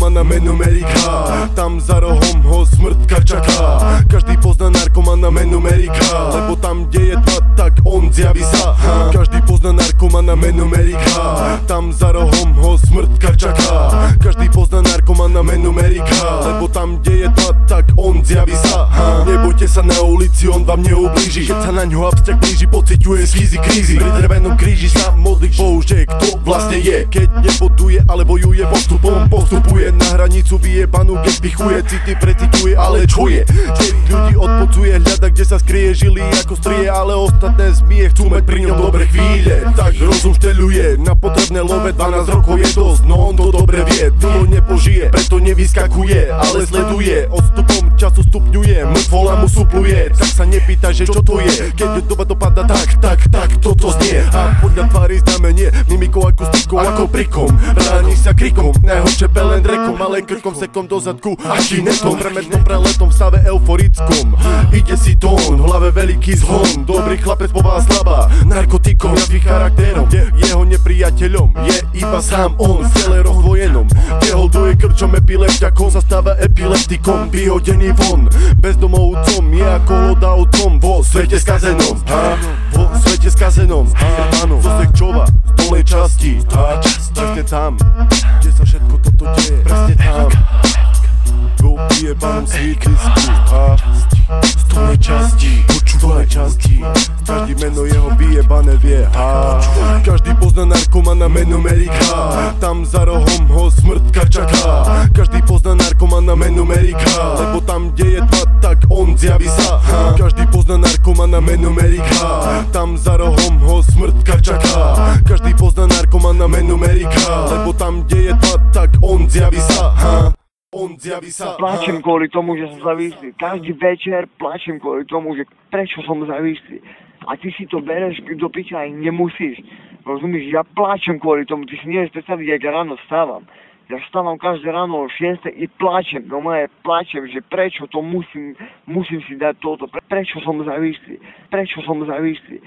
narkomana meno Merika. Tam za rohom ho smrtka čaká. Každý pozná narkomana meno Merika, lebo tam kde je tma, tak on zjaví sa. Každý pozná narkomana meno Merika. Tam za rohom ho smrtka čaká. Každý pozná narkomana meno Merika, lebo tam kde je tma, tak on zjaví sa. Nebojte sa na ulici, on vám neublíži. Keď sa na ňo abstrakt blíži, pociťuje skízy krízy. Pri drevenom kríži sa modlíš Bohu, že kto vlastne je. Keď neboduje, ale bojuje postupom, postupuje na hranicu vyjebanú, keď pichuje, city preciťuje, ale čuje. Keď ľudí odpocuje, hľada, kde sa skrie, žily ako strie, ale ostatné zmije chcú mať pri ňom dobré chvíle. Tak rozum šteľuje, na potrebné love 12 rokov je dosť, no on to dobre vie. Dlho nepožije, preto nevyskakuje, ale sleduje. Odstupom času stupňuje, mŕtvola mu supluje. Tak sa nepýta, že čo to je, keď doba dopadá tak toto znie. A podľa tvári znamenie, mimikou ako stykou, ako prikom. Bráni sa krikom, najhoršie len rekom, ale krkom sekom do zadku a kinetom. Premednom preletom v stave euforickom. Ide si tón, v hlave veľký zhon. Dobrý chlapec pová slabá, narkotikom, javý charakterom. Jeho nepriateľom je iba sám on, v tele rozdvojenom. Deholduje krčom epilepťakom, sa stáva epileptikom, vyhodený von. Bezdomovcom je ako lodavcom vo svete skazenom. Vo svete skazenom, áno, zo Sekčova, z dolej časti. Presne tam, kde sa všetko toto deje. Presne tam, vo vyjebanom sídlisku. Z dolej časti, počúvaj časti. Každý meno jeho vyjebané vie. Každý pozná narkomana meno Merika. Tam za rohom ho smrtka čaká. Každý pozná narkomana meno Merika, lebo tam kde je tma, tak on zjaví sa. Každý pozná narkomana meno Merika. Tam za rohom ho smrtka čaká. Každý pozná narkomana meno Merika, lebo tam kde je tma, tak on zjaví sa. On zjaví sa. Plačem kvôli tomu, že som závislý. Každý večer plačem kvôli tomu, že prečo som závislý. A ty si to bereš do piča aj nemusíš. Rozumíš, ja plačem kvôli tomu. Ty si nevieš predstaviť, jak ja ráno stávam. Ja vstávam každé ráno o 6 i plačem. Doma ja plačem, že prečo to musím si dať toto. Prečo som závislý. Prečo som závislý.